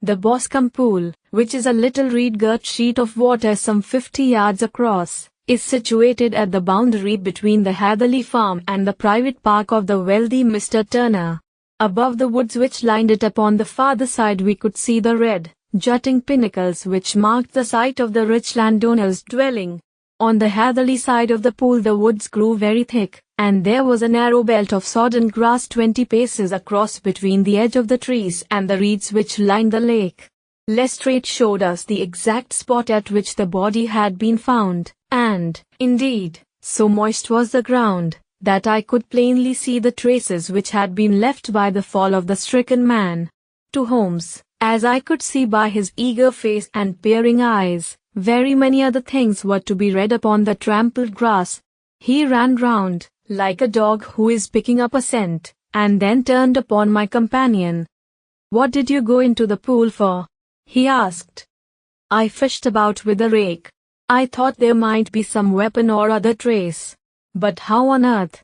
The Boscombe Pool, which is a little reed-girt sheet of water some 50 yards across, is situated at the boundary between the Hatherley Farm and the private park of the wealthy Mr. Turner. Above the woods which lined it upon the farther side we could see the red, jutting pinnacles which marked the site of the rich landowner's dwelling. On the Hatherley side of the pool the woods grew very thick, and there was a narrow belt of sodden grass 20 paces across between the edge of the trees and the reeds which lined the lake. Lestrade showed us the exact spot at which the body had been found, and, indeed, so moist was the ground, that I could plainly see the traces which had been left by the fall of the stricken man. To Holmes, as I could see by his eager face and peering eyes, very many other things were to be read upon the trampled grass. He ran round, like a dog who is picking up a scent, and then turned upon my companion. "What did you go into the pool for?" he asked. "I fished about with a rake. I thought there might be some weapon or other trace. But how on earth?"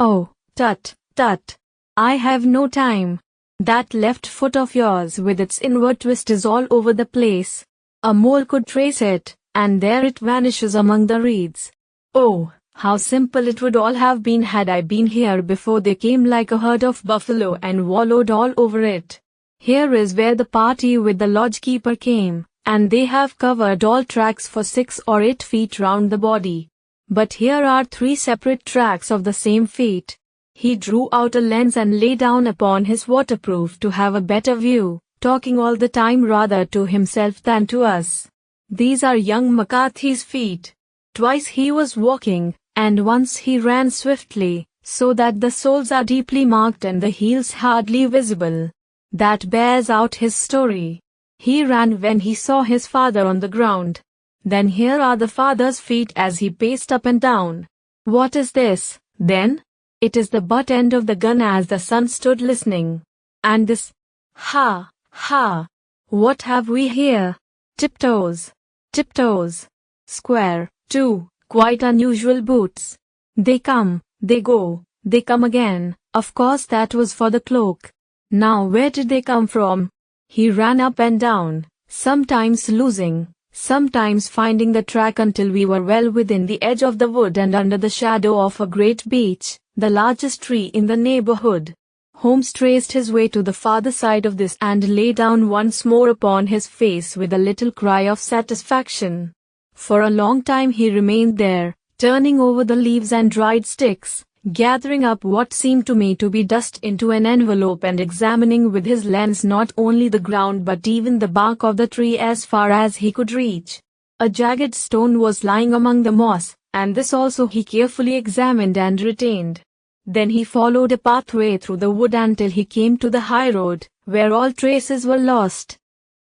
"Oh, tut, tut. I have no time. That left foot of yours with its inward twist is all over the place. A mole could trace it, and there it vanishes among the reeds. Oh, how simple it would all have been had I been here before they came like a herd of buffalo and wallowed all over it. Here is where the party with the lodge-keeper came, and they have covered all tracks for 6 or 8 feet round the body. But here are 3 separate tracks of the same feet." He drew out a lens and lay down upon his waterproof to have a better view, talking all the time rather to himself than to us. "These are young McCarthy's feet. Twice he was walking, and once he ran swiftly, so that the soles are deeply marked and the heels hardly visible. That bears out his story. He ran when he saw his father on the ground. Then here are the father's feet as he paced up and down. What is this, then? It is the butt end of the gun as the son stood listening. And this, ha, ha, what have we here? Tiptoes, tiptoes. Square, too, quite unusual boots. They come, they go, they come again. Of course that was for the cloak. Now where did they come from?" He ran up and down, sometimes losing, sometimes finding the track until we were well within the edge of the wood and under the shadow of a great beech, the largest tree in the neighborhood. Holmes traced his way to the farther side of this and lay down once more upon his face with a little cry of satisfaction. For a long time he remained there, turning over the leaves and dried sticks, gathering up what seemed to me to be dust into an envelope and examining with his lens not only the ground but even the bark of the tree as far as he could reach. A jagged stone was lying among the moss, and this also he carefully examined and retained. Then he followed a pathway through the wood until he came to the high road, where all traces were lost.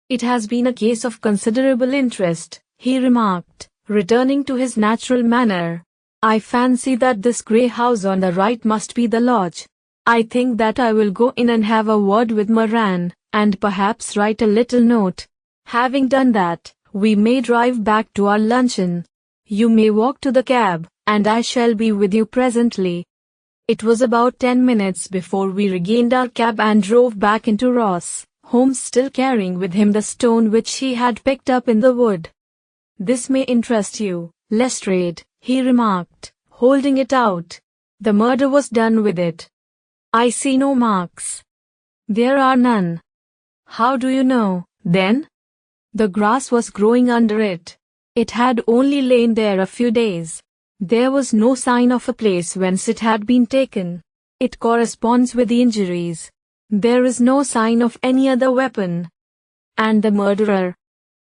"It has been a case of considerable interest," he remarked, returning to his natural manner. "I fancy that this grey house on the right must be the lodge. I think that I will go in and have a word with Moran, and perhaps write a little note. Having done that, we may drive back to our luncheon. You may walk to the cab, and I shall be with you presently." It was about 10 minutes before we regained our cab and drove back into Ross, Holmes still carrying with him the stone which he had picked up in the wood. "This may interest you, Lestrade," he remarked, holding it out. "The murder was done with it. I see no marks." "There are none." "How do you know, then?" "The grass was growing under it. It had only lain there a few days. There was no sign of a place whence it had been taken. It corresponds with the injuries. There is no sign of any other weapon." "And the murderer?"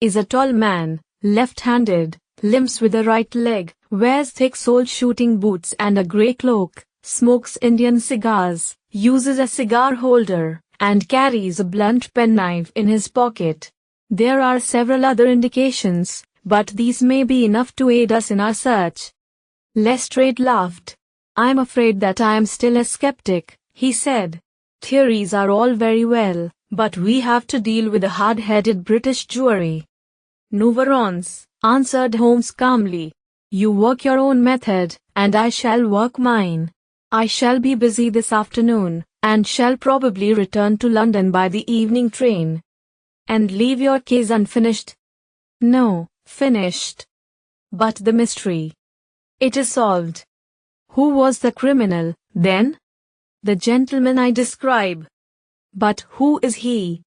"Is a tall man, left-handed, limps with the right leg, wears thick-soled shooting boots and a grey cloak, smokes Indian cigars, uses a cigar holder, and carries a blunt penknife in his pocket. There are several other indications, but these may be enough to aid us in our search." Lestrade laughed. "I'm afraid that I am still a skeptic," he said. "Theories are all very well, but we have to deal with a hard-headed British jury." "Nouveau-rions," answered Holmes calmly. "You work your own method, and I shall work mine. I shall be busy this afternoon, and shall probably return to London by the evening train." "And leave your case unfinished?" "No, finished. But the mystery. It is solved." "Who was the criminal, then?" "The gentleman I describe." "But who is he?"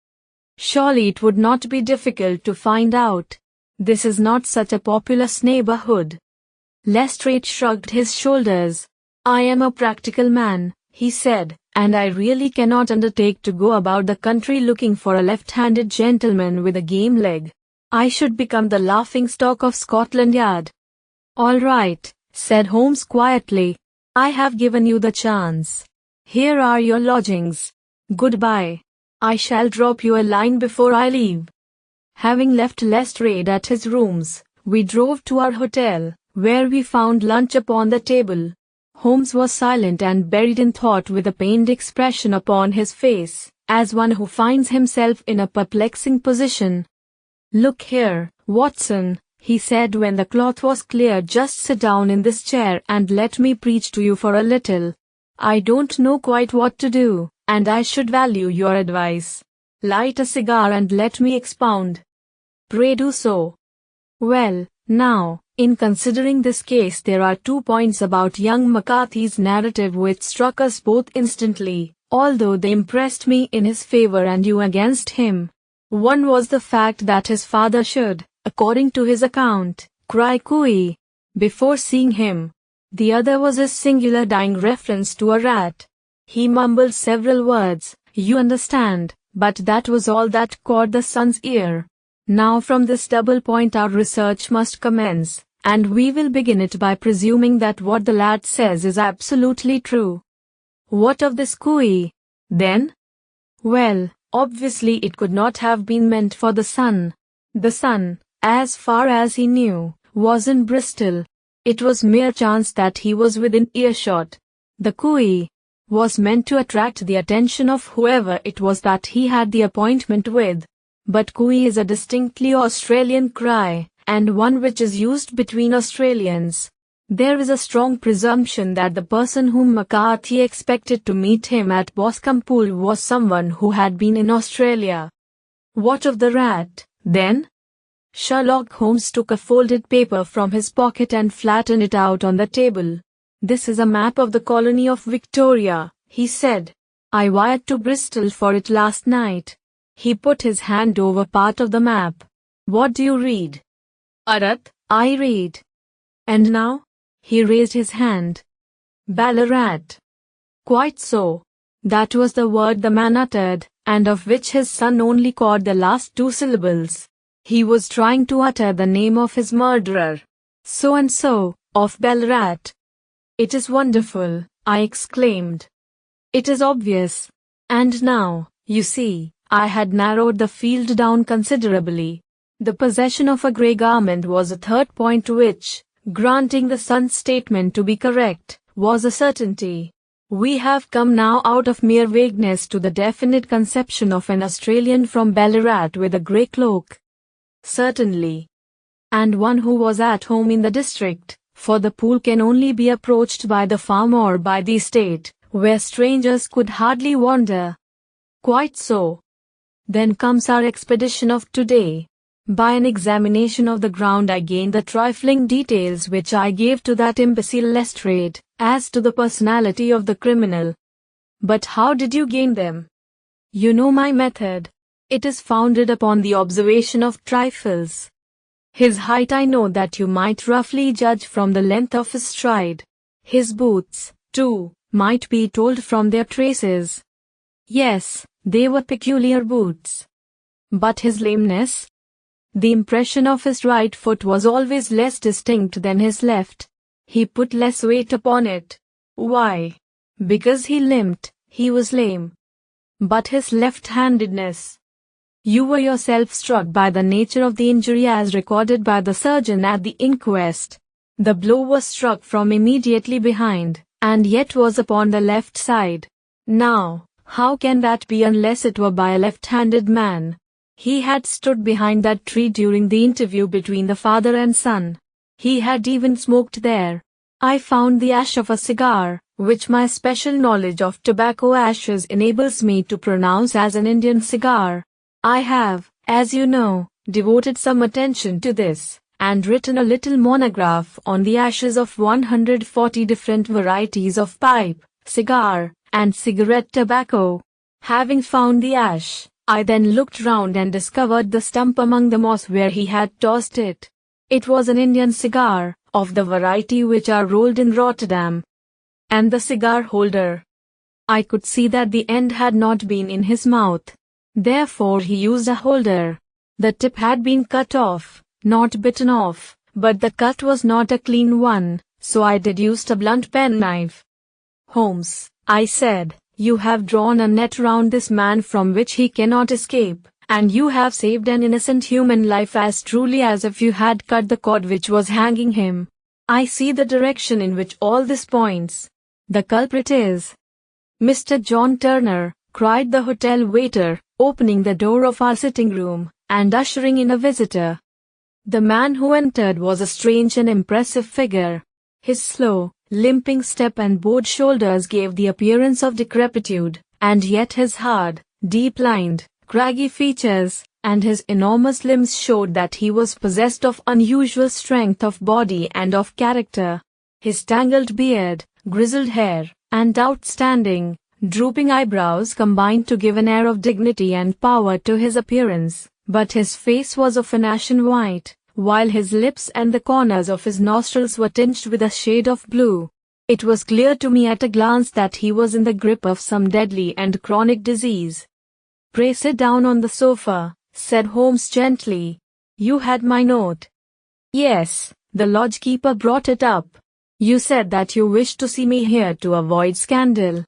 "Surely it would not be difficult to find out. This is not such a populous neighborhood." Lestrade shrugged his shoulders. "I am a practical man," he said, "and I really cannot undertake to go about the country looking for a left-handed gentleman with a game leg. I should become the laughing-stock of Scotland Yard." "All right," said Holmes quietly. "I have given you the chance. Here are your lodgings. Goodbye. I shall drop you a line before I leave." Having left Lestrade at his rooms, we drove to our hotel, where we found lunch upon the table. Holmes was silent and buried in thought with a pained expression upon his face, as one who finds himself in a perplexing position. "Look here, Watson," he said when the cloth was cleared, "just sit down in this chair and let me preach to you for a little. I don't know quite what to do, and I should value your advice. Light a cigar and let me expound." "Pray do so." "Well, now, in considering this case there are 2 points about young McCarthy's narrative which struck us both instantly, although they impressed me in his favor and you against him. One was the fact that his father should, according to his account, cry cooey before seeing him. The other was his singular dying reference to a rat. He mumbled several words, you understand, but that was all that caught the son's ear. Now from this double point our research must commence, and we will begin it by presuming that what the lad says is absolutely true." "What of this cooey, then?" "Well, obviously it could not have been meant for the son. The son, as far as he knew, was in Bristol. It was mere chance that he was within earshot. The cooey was meant to attract the attention of whoever it was that he had the appointment with. But cooey is a distinctly Australian cry, and one which is used between Australians. There is a strong presumption that the person whom McCarthy expected to meet him at Boscombe was someone who had been in Australia." "What of the rat, then?" Sherlock Holmes took a folded paper from his pocket and flattened it out on the table. "This is a map of the colony of Victoria," he said. "I wired to Bristol for it last night." He put his hand over part of the map. "What do you read?" "Arat, I read." "And now?" He raised his hand. "Ballarat." "Quite so." That was the word the man uttered, and of which his son only caught the last two syllables. He was trying to utter the name of his murderer. "So and so, of Ballarat." "It is wonderful," I exclaimed. "It is obvious. And now, you see, I had narrowed the field down considerably. The possession of a grey garment was a third point which, granting the son's statement to be correct, was a certainty. We have come now out of mere vagueness to the definite conception of an Australian from Ballarat with a grey cloak. Certainly. And one who was at home in the district, for the pool can only be approached by the farm or by the estate, where strangers could hardly wander. Quite so. Then comes our expedition of today. By an examination of the ground I gained the trifling details which I gave to that imbecile Lestrade, as to the personality of the criminal. But how did you gain them? You know my method. It is founded upon the observation of trifles. His height I know that you might roughly judge from the length of his stride. His boots, too, might be told from their traces. Yes, they were peculiar boots. But his lameness? The impression of his right foot was always less distinct than his left. He put less weight upon it. Why? Because he limped, he was lame. But his left-handedness? You were yourself struck by the nature of the injury as recorded by the surgeon at the inquest. The blow was struck from immediately behind, and yet was upon the left side. Now, how can that be unless it were by a left-handed man? He had stood behind that tree during the interview between the father and son. He had even smoked there. I found the ash of a cigar, which my special knowledge of tobacco ashes enables me to pronounce as an Indian cigar. I have, as you know, devoted some attention to this, and written a little monograph on the ashes of 140 different varieties of pipe, cigar, and cigarette tobacco. Having found the ash, I then looked round and discovered the stump among the moss where he had tossed it. It was an Indian cigar, of the variety which are rolled in Rotterdam. And the cigar holder. I could see that the end had not been in his mouth. Therefore he used a holder. The tip had been cut off, not bitten off, but the cut was not a clean one, so I deduced a blunt penknife. "Holmes," I said, "you have drawn a net round this man from which he cannot escape, and you have saved an innocent human life as truly as if you had cut the cord which was hanging him. I see the direction in which all this points. The culprit is Mr. John Turner," cried the hotel waiter, opening the door of our sitting room, and ushering in a visitor. The man who entered was a strange and impressive figure. His slow, limping step and bowed shoulders gave the appearance of decrepitude, and yet his hard, deep-lined, craggy features, and his enormous limbs showed that he was possessed of unusual strength of body and of character. His tangled beard, grizzled hair, and outstanding, drooping eyebrows combined to give an air of dignity and power to his appearance, but his face was of an ashen white, while his lips and the corners of his nostrils were tinged with a shade of blue. It was clear to me at a glance that he was in the grip of some deadly and chronic disease. "Pray sit down on the sofa," said Holmes gently. "You had my note." "Yes, the lodgekeeper brought it up. You said that you wished to see me here to avoid scandal.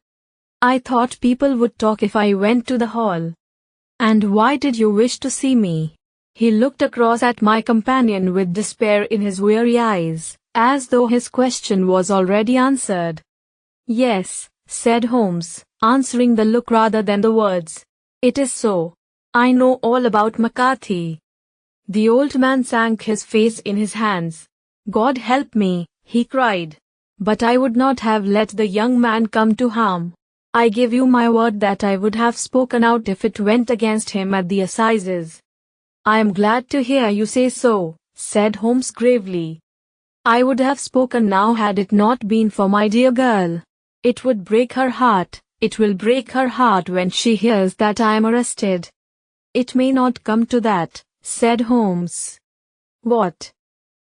I thought people would talk if I went to the hall." "And why did you wish to see me?" He looked across at my companion with despair in his weary eyes, as though his question was already answered. "Yes," said Holmes, answering the look rather than the words. "It is so. I know all about McCarthy." The old man sank his face in his hands. "God help me," he cried. "But I would not have let the young man come to harm. I give you my word that I would have spoken out if it went against him at the assizes." I am glad to hear you say so, said Holmes gravely. I would have spoken now had it not been for my dear girl. It would break her heart. It will break her heart when she hears that I am arrested. It may not come to that, said Holmes. What?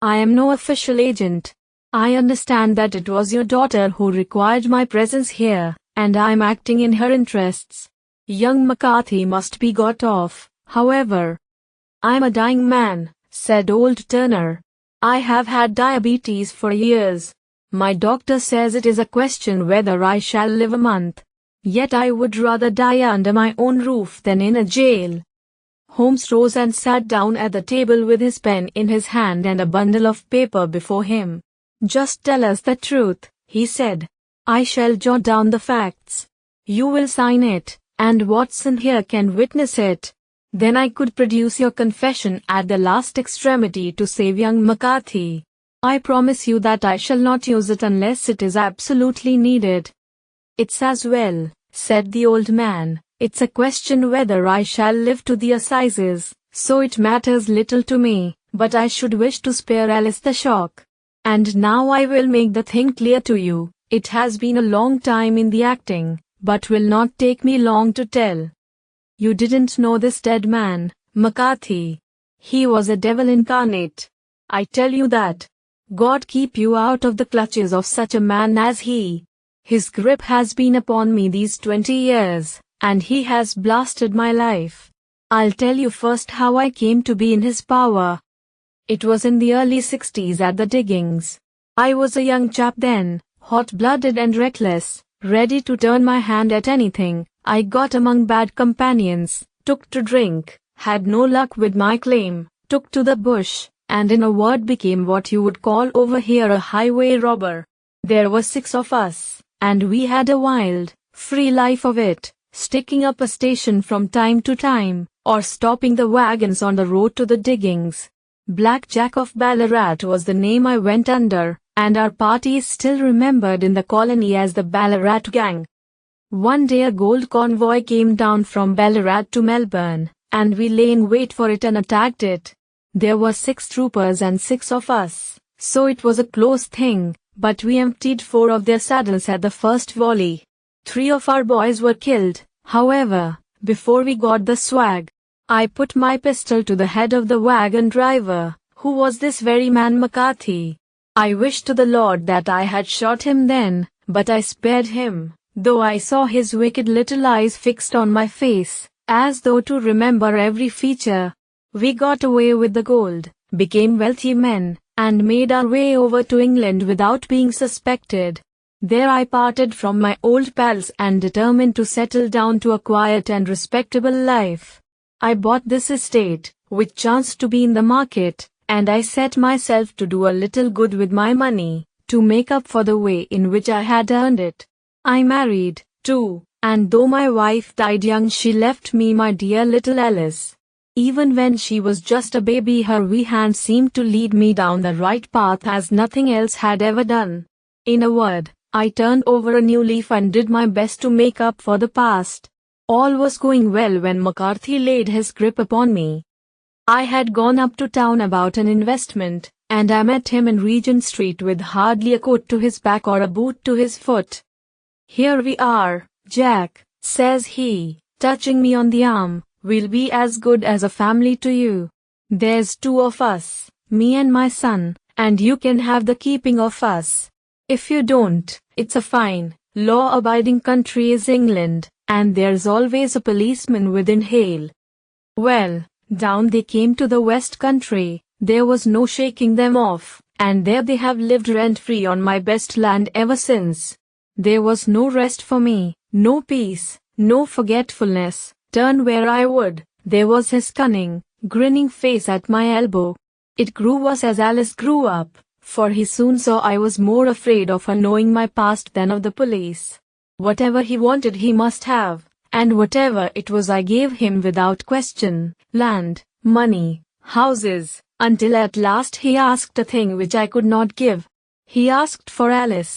I am no official agent. I understand that it was your daughter who required my presence here, and I am acting in her interests. Young McCarthy must be got off, however. I am a dying man, said old Turner. I have had diabetes for years. My doctor says it is a question whether I shall live a month. Yet I would rather die under my own roof than in a jail. Holmes rose and sat down at the table with his pen in his hand and a bundle of paper before him. Just tell us the truth, he said. I shall jot down the facts. You will sign it, and Watson here can witness it. Then I could produce your confession at the last extremity to save young McCarthy. I promise you that I shall not use it unless it is absolutely needed. It's as well, said the old man. It's a question whether I shall live to the assizes, so it matters little to me, but I should wish to spare Alice the shock. And now I will make the thing clear to you. It has been a long time in the acting, but will not take me long to tell. You didn't know this dead man, McCarthy. He was a devil incarnate. I tell you that. God keep you out of the clutches of such a man as he. His grip has been upon me these 20 years, and he has blasted my life. I'll tell you first how I came to be in his power. It was in the early 60s at the diggings. I was a young chap then, hot-blooded and reckless, ready to turn my hand at anything. I got among bad companions, took to drink, had no luck with my claim, took to the bush, and in a word became what you would call over here a highway robber. There were 6 of us, and we had a wild, free life of it, sticking up a station from time to time, or stopping the wagons on the road to the diggings. Black Jack of Ballarat was the name I went under, and our party is still remembered in the colony as the Ballarat Gang. One day a gold convoy came down from Ballarat to Melbourne, and we lay in wait for it and attacked it. There were 6 troopers and 6 of us, so it was a close thing, but we emptied 4 of their saddles at the first volley. 3 of our boys were killed, however, before we got the swag. I put my pistol to the head of the wagon driver, who was this very man McCarthy. I wished to the Lord that I had shot him then, but I spared him, though I saw his wicked little eyes fixed on my face, as though to remember every feature. We got away with the gold, became wealthy men, and made our way over to England without being suspected. There I parted from my old pals and determined to settle down to a quiet and respectable life. I bought this estate, which chanced to be in the market, and I set myself to do a little good with my money, to make up for the way in which I had earned it. I married, too, and though my wife died young she left me my dear little Alice. Even when she was just a baby her wee hand seemed to lead me down the right path as nothing else had ever done. In a word, I turned over a new leaf and did my best to make up for the past. All was going well when McCarthy laid his grip upon me. I had gone up to town about an investment, and I met him in Regent Street with hardly a coat to his back or a boot to his foot. "Here we are, Jack," says he, touching me on the arm. "We'll be as good as a family to you. There's 2 of us, me and my son, and you can have the keeping of us. If you don't, it's a fine, law-abiding country is England, and there's always a policeman within hail." Well, down they came to the West Country. There was no shaking them off, and there they have lived rent-free on my best land ever since. There was no rest for me, no peace, no forgetfulness. Turn where I would, there was his cunning, grinning face at my elbow. It grew worse as Alice grew up, for he soon saw I was more afraid of her knowing my past than of the police. Whatever he wanted he must have, and whatever it was I gave him without question: land, money, houses, until at last he asked a thing which I could not give. He asked for Alice.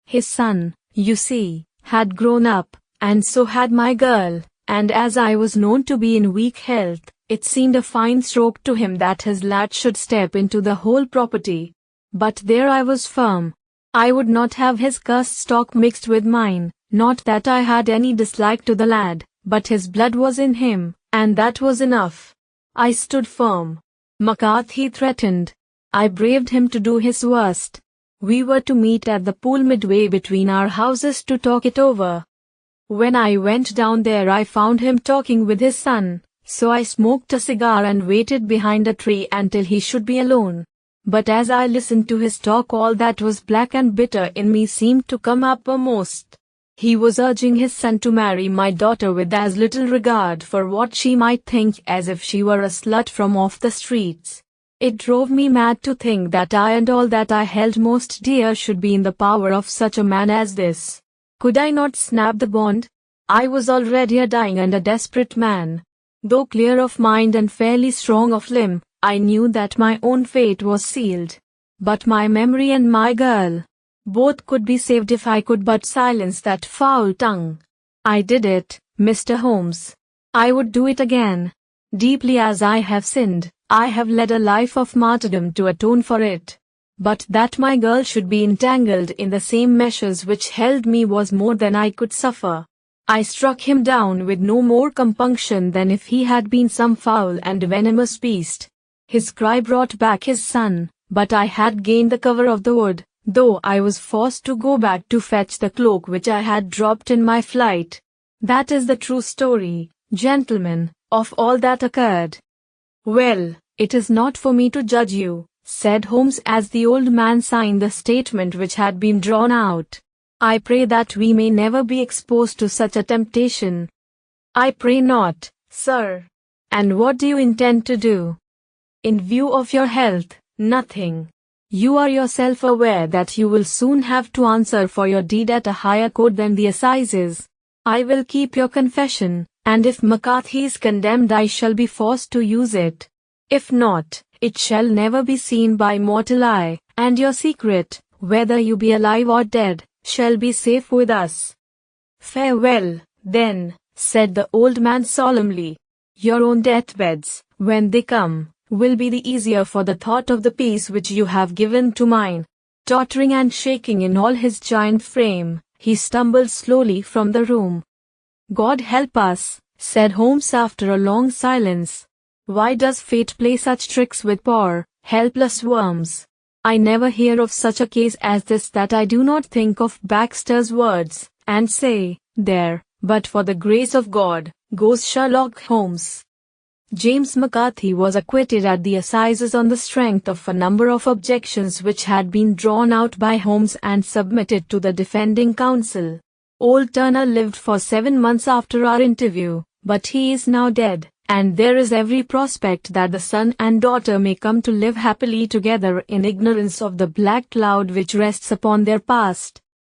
His son, you see, had grown up, and so had my girl, and as I was known to be in weak health, It seemed a fine stroke to him that his lad should step into the whole property. But there I was firm. I would not have his cursed stock mixed with mine, not that I had any dislike to the lad, but his blood was in him, and that was enough. I stood firm. McCarthy threatened. I braved him to do his worst. We were to meet at the pool midway between our houses to talk it over. When I went down there I found him talking with his son, so I smoked a cigar and waited behind a tree until he should be alone. But as I listened to his talk all that was black and bitter in me seemed to come uppermost. He was urging his son to marry my daughter with as little regard for what she might think as if she were a slut from off the streets. It drove me mad to think that I and all that I held most dear should be in the power of such a man as this. Could I not snap the bond? I was already a dying and a desperate man. Though clear of mind and fairly strong of limb, I knew that my own fate was sealed. But my memory and my girl, both could be saved if I could but silence that foul tongue. I did it, Mr. Holmes. I would do it again. Deeply as I have sinned, I have led a life of martyrdom to atone for it. But that my girl should be entangled in the same meshes which held me was more than I could suffer. I struck him down with no more compunction than if he had been some foul and venomous beast. His cry brought back his son, but I had gained the cover of the wood, though I was forced to go back to fetch the cloak which I had dropped in my flight. That is the true story, gentlemen, of all that occurred. Well, it is not for me to judge you, said Holmes as the old man signed the statement which had been drawn out. I pray that we may never be exposed to such a temptation. I pray not, sir. And what do you intend to do? In view of your health, nothing. You are yourself aware that you will soon have to answer for your deed at a higher court than the assizes. I will keep your confession, and if McCarthy is condemned I shall be forced to use it. If not, it shall never be seen by mortal eye, and your secret, whether you be alive or dead, shall be safe with us. Farewell, then, said the old man solemnly. Your own deathbeds, when they come, will be the easier for the thought of the peace which you have given to mine. Tottering and shaking in all his giant frame, he stumbled slowly from the room. God help us, said Holmes after a long silence. Why does fate play such tricks with poor, helpless worms? I never hear of such a case as this that I do not think of Baxter's words, and say, there, but for the grace of God, goes Sherlock Holmes. James McCarthy was acquitted at the assizes on the strength of a number of objections which had been drawn out by Holmes and submitted to the defending counsel. Old Turner lived for 7 months after our interview, but he is now dead, and there is every prospect that the son and daughter may come to live happily together in ignorance of the black cloud which rests upon their past.